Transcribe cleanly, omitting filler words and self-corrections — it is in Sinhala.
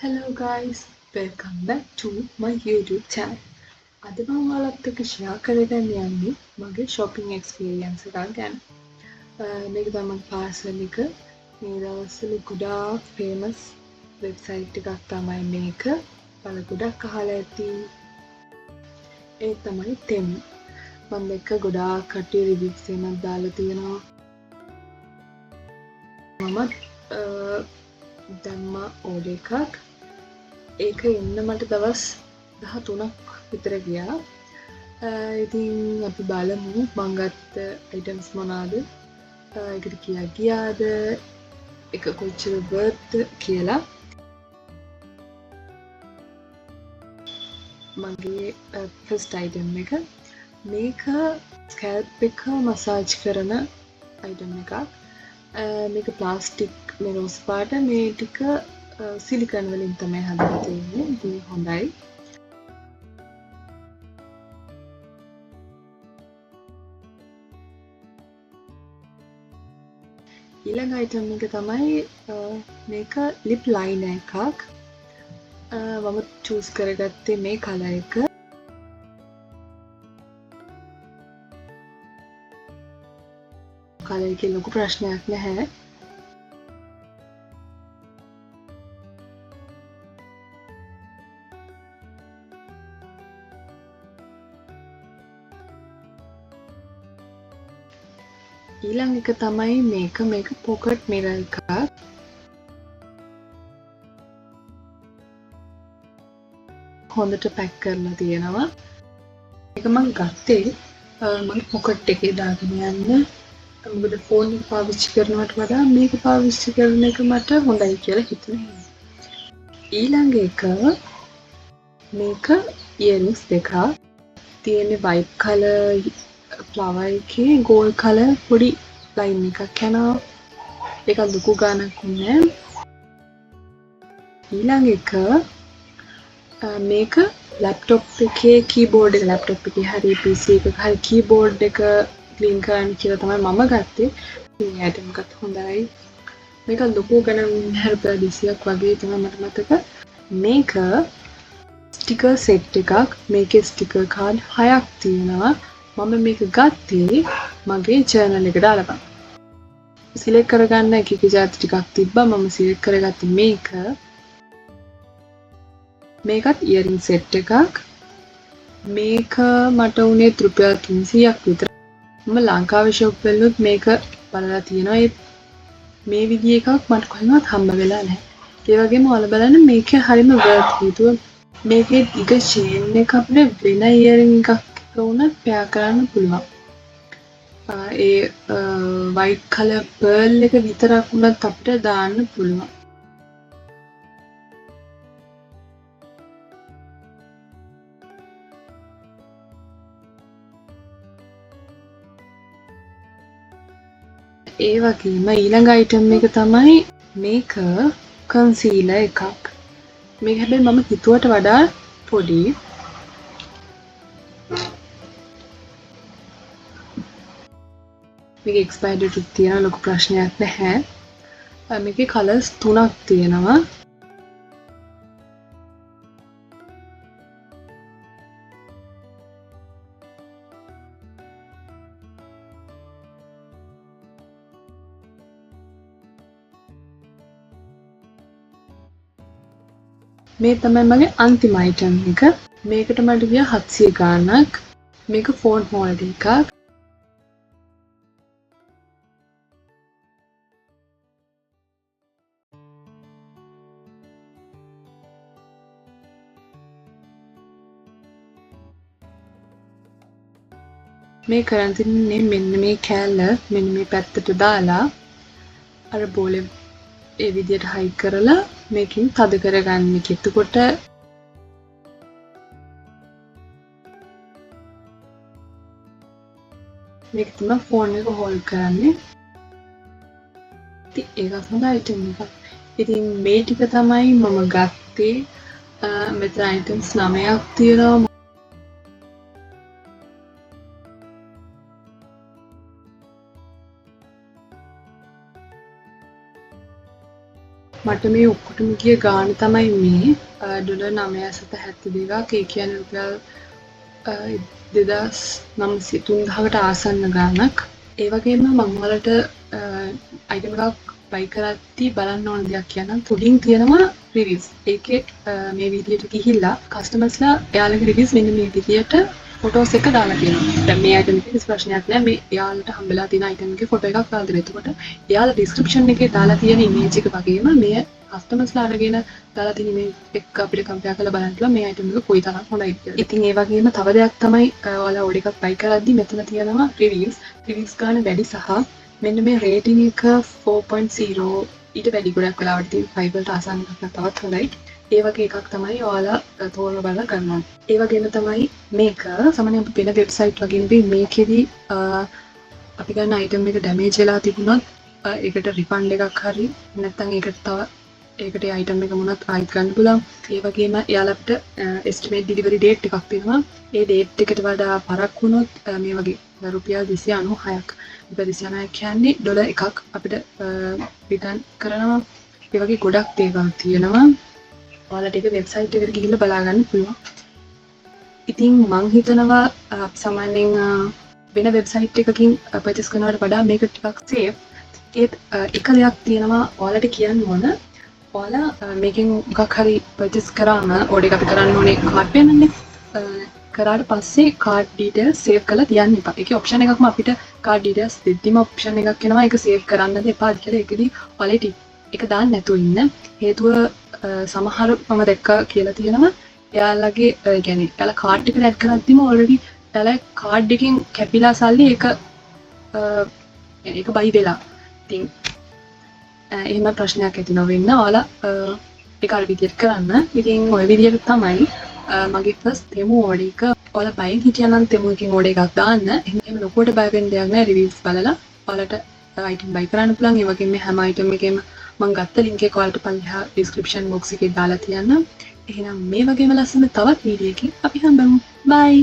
Hello guys, welcome back to my YouTube channel. අද මම ඔයාලත් එක්ක share කරගෙන යන්නේ මගේ shopping experience එකක් ගැන. මේක තමයි parcel එක. මේ දවස්වල ගොඩාක් famous website එකක් තමයි මේක. ඔයාලා ගොඩක් අහලා ඇති. ඒ තමයි Temu. මම මේක ගොඩාක් කට්ටිය reviews එකක් දාලා තියෙනවා. මමත් දැම්මා order එකක්. ඒක එන්න මට දවස් 13ක් විතර ගියා. ඉතින් අපි බලමු මං ගත්ත items මොනවාද? ඒකට කියා ගියාද? එක කොච්චර worth කියලා. මගේ first item එක මේක scalp එක massage කරන item එකක්. මේක plastic මේ රෝස් පාට මේ ටික සිලිකන් වලින් තමයි හදලා තියෙන්නේ. ඉතින් හොඳයි. ඊළඟ item එක තමයි මේක lip liner එකක්. මම choose කරගත්තේ මේ color එක. color එකේ ලොකු ප්‍රශ්නයක් නැහැ. ඊළඟ එක තමයි මේක pocket mirror එකක්. හොඳට පැක් කරලා තියෙනවා. මේක මම ගත්තේ මගේ pocket එකේ දාගෙන යන්න. මොකද ෆෝන් එක පාවිච්චි කරනවට වඩා මේක පාවිච්චි කරන එක මට හොඳයි කියලා හිතුණා. ඊළඟ එක මේක earrings දෙකක්. තියෙන්නේ white color flower එකේ gold color පොඩි line එකක් යනවා. ඒක ලොකු ගානක් නෑ. ඊළඟ එක මේක laptop එකේ keyboard එක laptop එකේ හරි PC එකක හරි keyboard එක clean කරන්න කියලා තමයි මම ගත්තේ. මේ item එකත් හොඳයි. මේක ලොකු ගණන් ₹20ක් වගේ තමයි මට මතක. මේක sticker set එකක්. මේකේ sticker card 6ක් තියෙනවා. මම මේක ගත්තේ මගේ journal එකට දාලා. select කරගන්න එක જાති ටිකක් තිබ්බා. මම select කරගත්තේ මේක. මේකත් earring set එකක්. මේක මට උනේ ₹300ක් විතර. මම ලංකාවේ shop වලුත් මේක බලලා තියෙනවා. මේ විදිහේ එකක් මට කොහෙවත් හම්බ වෙලා නැහැ. ඒ වගේම ඔයාලා බලන්න මේකේ හරිම worth හේතුව මේකේ එක chain එක අපිට වෙන earring එකක් වුණත් pair කරන්න පුළුවන්. ඒ white color pearl එක විතරක් වුණත් අපිට දාන්න පුළුවන්. ඒ වගේම ඊළඟ item එක තමයි මේක concealer එකක්. මේක හැබැයි මම හිතුවට වඩා පොඩි. මේක expiry date තියෙන ලොකු ප්‍රශ්නයක් නැහැ. මේකේ colors 3ක් තියෙනවා. මේ තමයි මගේ අන්තිම item එක. මේකට මට ගියා 700 ගාණක්. මේක phone holder එකක්. මේ කරන් තින්නේ මෙන්න මේ කෑල්ල මෙන්න මේ පැත්තට දාලා අර බෝලේ ඒ විදිහට හයිඩ් කරලා මේකෙන් තද කරගන්න එක. එතකොට මේක තමයි ෆෝන් එක හෝල්ඩ් කරන්නේ. ඉතින් ඒකත් හොඳ item එකක්. ඉතින් මේ ටික තමයි මම ගත්තේ. මෙතන items 9ක් තියෙනවා. මට මේ ඔක්කොටම ගිය ගාණ තමයි මේ $972ක්. ඒ කියන්නේ රුපියල් 2900 ආසන්න ගාණක්. ඒ වගේම මම ඔයාලට අයිටම් එකක් බයි කරද්දී බලන්න ඕන දෙයක් කියන්නම්. තුලින් තියෙනවා රිවිව්ස්. ඒකේ මේ විදියට ගිහිල්ලා කස්ටමර්ස්ලා එයාලගේ රිවිව්ස් මෙන්න මේ විදියට ෆොටෝස් එක දාලා තියෙනවා. දැන් මේ අයිටම් එකේ කිසි ප්‍රශ්නයක් නැහැ. මේ එයාලට හම්බෙලා තියෙන අයිටම් එකේ ෆොටෝ එකක් දාලා දෙනවා. එතකොට එයාලා ඩිස්ක්‍රිප්ෂන් එකේ දාලා තියෙන ඉමේජ් එක වගේම මේ කස්ටමර්ස්ලා අරගෙන දාලා තියෙන ඉමේජ් එක අපිට කම්පෙයාර් කරලා බලන්න පුළුවන් මේ අයිටම් එක කොයි තරම් හොඳයිද කියලා. ඉතින් ඒ වගේම තව දෙයක් තමයි ඔයාලා ඕඩර් එකක් බයි කරද්දී මෙතන තියෙනවා රිවිව්ස්. රිවිව්ස් ගන්න වැඩි සහ මෙන්න මේ රේටින් එක 4.0 ඊට වැඩි ගොඩක් වෙලාවට තියෙන 5 වලට ආසන්න එකක් තවත් හොඳයි. ඒ වගේ එකක් තමයි ඔයාලා තෝරලා බලලා ගන්න ඕනේ. ඒ වගේම තමයි මේක සාමාන්‍යයෙන් අපි වෙන වෙබ්සයිට් වගේ නෙවෙයි මේකෙදි අපි ගන්න අයිටම් එක ඩැමේජ් වෙලා තිබුණොත් ඒකට රිෆන්ඩ් එකක් හරි නැත්නම් ඒකට තව ඒකට අයිටම් එක මොනවත් ආයිත් ගන්න පුළුවන්. ඒ වගේම එයාලා අපිට එස්ටිමේට් ඩිලිවරි ඩේට් එකක් තියෙනවා. ඒ ඩේට් එකට වඩා පරක් වුණොත් මේ වගේ රුපියල් 296ක්. රුපියල් 296 කියන්නේ ඩොලර් එකක් අපිට රිටර්න් කරනවා. ඒ වගේ ගොඩක් දේවල් තියෙනවා. ඔයාලට ඒක වෙබ්සයිට් එකට ගිහිල්ලා බලා ගන්න පුළුවන්. ඉතින් මං හිතනවා සාමාන්‍යයෙන් වෙන වෙබ්සයිට් එකකින් පර්චේස් කරනවට වඩා මේක ටිකක් සේෆ්. ඒත් එක දෙයක් තියෙනවා ඔයාලට කියන්න ඕන. ඔයාලා මේකෙන් මොකක් හරි පර්චේස් කරාම ඕඩර් එක අපි කරන්න ඕනේ කාඩ් පේමන්ට් එක. කරාට පස්සේ කාඩ් ඩීටේල්ස් සේව් කරලා තියන්න එපා. ඒකේ ඔප්ෂන් එකක්ම අපිට කාඩ් ඩීටේල්ස් දෙද්දිම ඔප්ෂන් එකක් එනවා. ඒක සේව් කරන්නද එපා කියලා. ඒකෙදි ඔයාලා ටික් එක දාන්න නැතුව ඉන්න. හේතුව සමහර මම දැක්කා කියලා තියෙනවා. එයාලගේ කියන්නේ එයාලා කාඩ් එක ඇඩ් කරද්දිම ඔල්රෙඩි එයාලා කාඩ් එකෙන් කැපිලා සල්ලි ඒක බයි වෙලා. ඉතින් එහෙම ප්‍රශ්නයක් ඇති නොවෙන්න ඔයාලා ඒක අර විදියට කරන්න. ඉතින් ওই විදියට තමයි මගේ ෆස්ට් තෙමු ඕඩර් එක. ඔයාලා බයි හිටියනම් තෙමු එකකින් ඕඩර් එකක් දාන්න. එහෙම ලොකුවට බය වෙන්න දෙයක් නැහැ. රිවිව්ස් බලලා ඔයාලට අයිටම් බයි කරන්න පුළුවන්. ඒ වගේම මේ හැම අයිටම් එකේම මම ගත්ත ලින්ක් එක ඔයාලට පල්ලෙහා ඩිස්ක්‍රිප්ෂන් බොක්ස් එකේ දාලා තියන්නම්. එහෙනම් මේ වගේම ලස්සන තවත් වීඩියෝ එකකින් අපි හම්බෙමු. බයි.